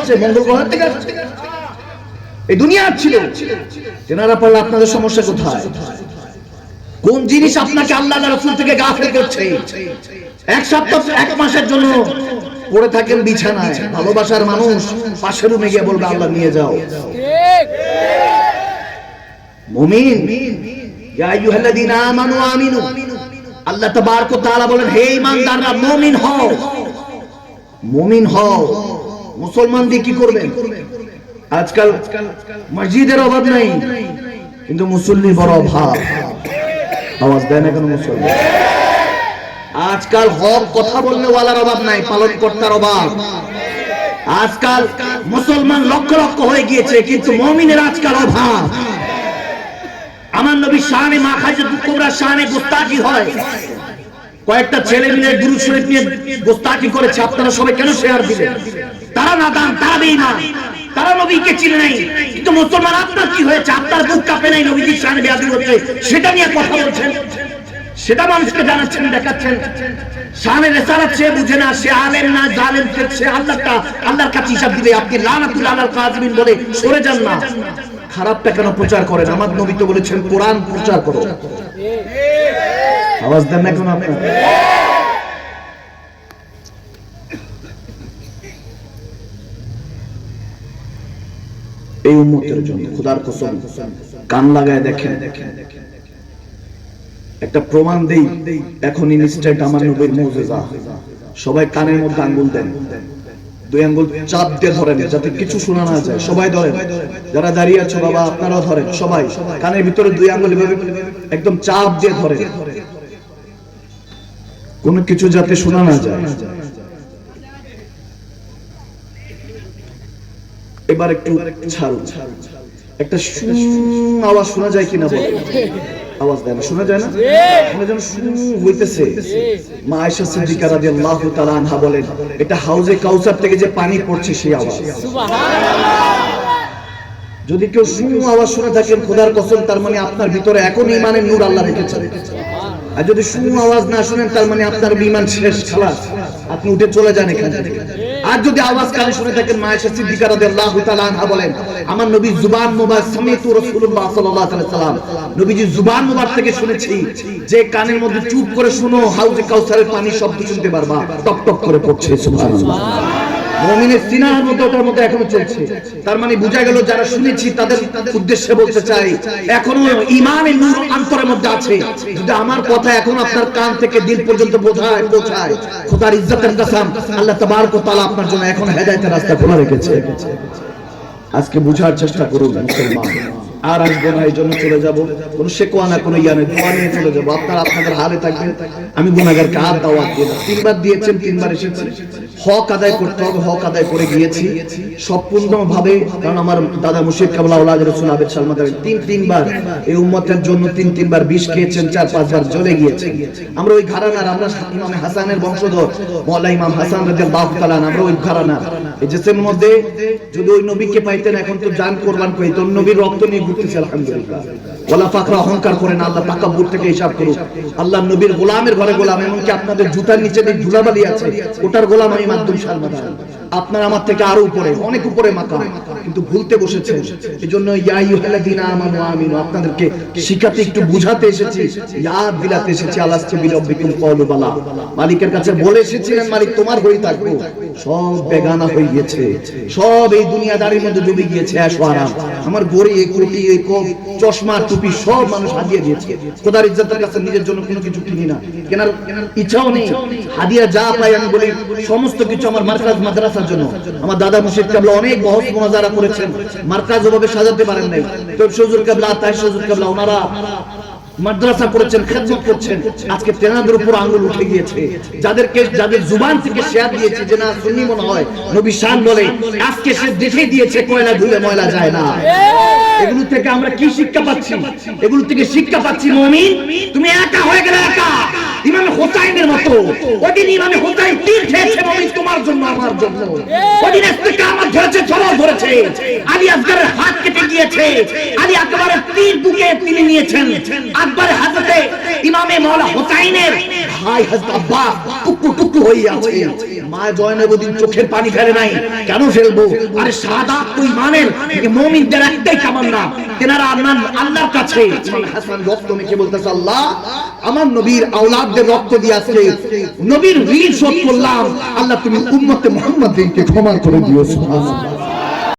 আসছে, মঙ্গল গ্রহ থেকে আসছে, এই দুনিয়া ছিল। তেনারা পড়লে আপনাদের সমস্যা কোথায়? কোন জিনিস আপনাকে আল্লাহ আর রাসূল থেকে গাফিল করছে? এক সপ্তাহ এক মাসের জন্য পড়ে থাকেন বিছানায়, ভালোবাসার মানুষ পাশের রুমে গিয়ে বলবে আল্লাহ নিয়ে যাও। ঠিক মুমিন, ইয়া আইয়ুহাল্লাযীনা আমানু আমিনু, আল্লাহ তাবারক ওয়া তাআলা বলেন হে ঈমানদাররা মুমিন হও, মুমিন হও। মুসলমান দিয়ে কি করবেন? আজকাল মসজিদের অভাব নাই, কিন্তু মুসল্লির বড় অভাব। আওয়াজ দেয় না কেন মুসলমান? আজকাল হক কথা বললে ওয়ালার অভাব নাই, পালন কর্তার অভাব। আজকাল মুসলমান লক্ষ লক্ষ হয়ে গিয়েছে, কিন্তু মুমিনের আজকাল অভাব। আমার নবী শানে মা খাদিজাতুল কুবরা শানে গোস্তাকি হয়, কয়েকটা ছেলে মিলে দুরূদ শরীফ নিয়ে গোস্তাকি করেছে। আপনারা সবাই কেন শেয়ার দিলেন? তারা নাদান, তারা বেঈমান, তারা নবীকে চিনে নাই। কিন্তু মুসলমান আপনার কি হয়েছে? আপনার বুক কাঁপে নাই নবীজির শানে বেয়াদবি হচ্ছে, সেটা নিয়ে কথা বলছেন, সেটা মানুষকে জানাচ্ছেন, দেখাচ্ছেন। শানে রিসালাত সে বুঝে না, সে আলেম না, জালেম, সে আল্লাহর কাছে হিসাব দিবে। আপনি লানাতুল আলাল কাযিবিন বলে সরে যান না। খারাপটা কেন প্রচার করেন? আমার নবী তো বলেছেন কোরআন প্রচার করো। আওয়াজ দেন না কেন আপনারা? এই উম্মতের জন্য খোদার কসম কান লাগায় দেখেন, একটা প্রমাণ দেই। এখন ইনস্ট্যান্ট আমার নবীর মুজিজা। সবাই কানের মধ্যে আঙ্গুল দেন, দুই আঙ্গুল চাপ দিয়ে ধরেন যাতে কিছু শোনা না যায়। সবাই ধরেন, যারা দাঁড়িয়ে আছো বাবা আপনারাও ধরেন। সবাই কানের ভিতরে দুই আঙ্গুল এভাবে একদম চাপ দিয়ে ধরেন, কোনো কিছু যাতে শোনা না যায়। এবার একটু ছাড়ুন, একটা আওয়াজ শোনা যায় কিনা বলেন? আওয়াজ দেয় না, শোনা যায় না? শোনা যেন হইতেছে। মা আয়েশা সিদ্দিকা রাদিয়াল্লাহু তাআলা আনহা বলেন, এটা হাউজে কাউসার থেকে যে পানি পড়ছে সেই আওয়াজ। যদি কেউ আওয়াজ শুনে থাকেন খোদার কসম, তার মানে আপনার ভিতরে এখন ঈমানের নূর আল্লাহ রেখেছেন। আর যদি আওয়াজ না শুনেন, তার মানে আপনার ঈমান শেষ, খালাস, আপনি উঠে চলে যান এখান থেকে। আর যদি আওয়াজ কানে শুনে থাকেন, মা আয়েশা সিদ্দিকা রাদিয়াল্লাহু তাআলা আনহা বলেন, আমার নবী জুবান মুবারক সামিতু রাসূলুল্লাহ সাল্লাল্লাহু আলাইহি ওয়াসাল্লাম, নবীজি জুবান মুবারক থেকে শুনেছি যে কানের মধ্যে চুপ করে শুনো, হাউজে কাউসারের পানি শব্দ শুনতে পারবা, টক টক করে পড়ছে। সুবহানাল্লাহ। মুমিনের সিনার মধ্যে ওটার মধ্যে এখনো চলছে। তার মানে বোঝা গেল যারা শুনেছি তাদের উদ্দেশ্যে বলতে চাই, এখনো ঈমানের নূর অন্তরের মধ্যে আছে। যদি আমার কথা এখন আপনার কান থেকে দিল পর্যন্ত পৌঁছায়, খোদার ইজ্জতের কসম, আল্লাহ তাবারক ওয়া তাআলা আপনার জন্য এখন হেদায়েতের রাস্তা খোলা রেখেছে। আজকে বুঝার চেষ্টা করুন মুসলমান। আর আসবো না, এই জন্য চলে যাবো, কোনো শেকওয়া না, কোনো ইয়া নেই, দোয়া নিয়ে চলে যাবো। আপনারা আপনাদের হালে থাকবেন, আমি গুনাহগারকে আর দাওয়াত দিই না। 3 বার দিয়েছেন, 3 বার এসেছি। হক আদায় করতে হবে, হক আদায় করে গিয়েছি সম্পূর্ণভাবে। কারণ আমার দাদা মুর্শিদ কেবলা ওলাদ রাসূল আবেদ সালমান 3 বার এই উম্মতের জন্য 3 বার বিষ খেয়েছেন, 4-5 বার জ্বলে গিয়েছেন। আমরা ওই ঘরানার, আমরা ইমাম হাসানের বংশধর, মাওলানা ইমাম হাসান রাদিয়াল্লাহু তাআলা, আমরা ওই ঘরানার। এই জিসের মধ্যে যদি ওই নবীকে পাইতেন, এখন তো জান কুরবান কইতেন। নবীর রক্ত নিয়ে ঘুরতেছে আলহামদুলিল্লাহ। ওয়ালা ফাকরা, অহংকার করেন, আল্লাহ তাকাব্বুর থেকে হিসাব করুন। আল্লাহ নবীর গোলামের ঘরে গোলাম, এমনকি আপনাদের জুতার নিচে যে ধুলাবালি আছে ওটার গোলাম আমি মাধ্যম সালমাদান। আপনার আমার থেকে আরো উপরে, অনেক উপরে মাকাম, কিন্তু ভুলতে বসেছেন। এজন্য ইয়া আইয়ুহাল্লাযীনা আমানু আমিনু, আপনাদেরকে শিখাতে, একটু বুঝাতে এসেছি, ইয়াদ দিলাতে এসেছি। আলাস্তা বিরাব্বিকুম ক্বালু বালা, মালিকের কাছে বলে এসেছিলেন মালিক তোমার হয়ে থাকবো। সব বেগানা হয়ে গিয়েছে, সব এই দুনিয়াদারির মধ্যে ডুবে গিয়েছে। এশ আরাম, আমার গড়ি, এই কোটি, এই কোপ, চশমা, টুপি সব মানুষ হাদিয়া দিয়েছে। খোদার ইজ্জতের কাছে নিজের জন্য কোনো কিছু কিনি না, কেনার ইচ্ছাও নেই। হাদিয়া যা পাই আমি বলি সমস্ত কিছু আমার মার্কাজ মাদ্রাসার জন্য। আমার দাদা মুর্শিদ কেবলা অনেক বহস মুনাজারা করেছেন, মার্কাজ ওভাবে সাজাতে পারেন নাই। তো হুজুর কেবলা, তাহের হুজুর কেবলা, ওনারা মাদ্রাসা করেছেন, খেদমত করছেন। আজকে তেনাদের উপর আঙ্গুল উঠে গিয়েছে। যাদের জুবান থেকে শেয়ার দিয়েছে যে না সুন্নি মনে হয়, নবী শান বলে, আজকে সে দেখে দিয়েছে কয়লা ধুলে ময়লা যায় না। এগুলো থেকে আমরা কি শিক্ষা পাচ্ছি? এগুলো থেকে শিক্ষা পাচ্ছি মুমিন তুমি একা হয়ে গেলে, একা ইমাম হুসাইনের মতো। ওদিন ইমাম হুসাইন তীর খেয়েছে মুমিন তোমার জন্য, আমার জন্য। ওদিন ইস্তেকামত ধরেছে, ঝড় ধরেছে। আলী আসগরের হাত কেটে গিয়েছে, আলী আকবরের তীর বুকে তিনি নিয়েছেন। আকবর হযরতে ইমামে মাওলা হুসাইনের ভাই হযরত আব্বাস টুকরো টুকরো হয়ে আছে। মা জয়নবদ্বীন চোখের পানি ফেলে নাই, কেন ফেলবো? আরে শাহাদাত তো ইমানের, মুমিনদের একটাই তামান্না, তেনারা আল্লাহর কাছে ইমাম হাসান রক্ত মেখে বলতেছে, আল্লাহ আমার নবীর আওলাদদের রক্ত দিয়ে আজকে নবীর ঋণ শোধ করলাম, আল্লাহ তুমি উম্মতে মুহাম্মাদকে ক্ষমা করে দিও। সুবহানাল্লাহ।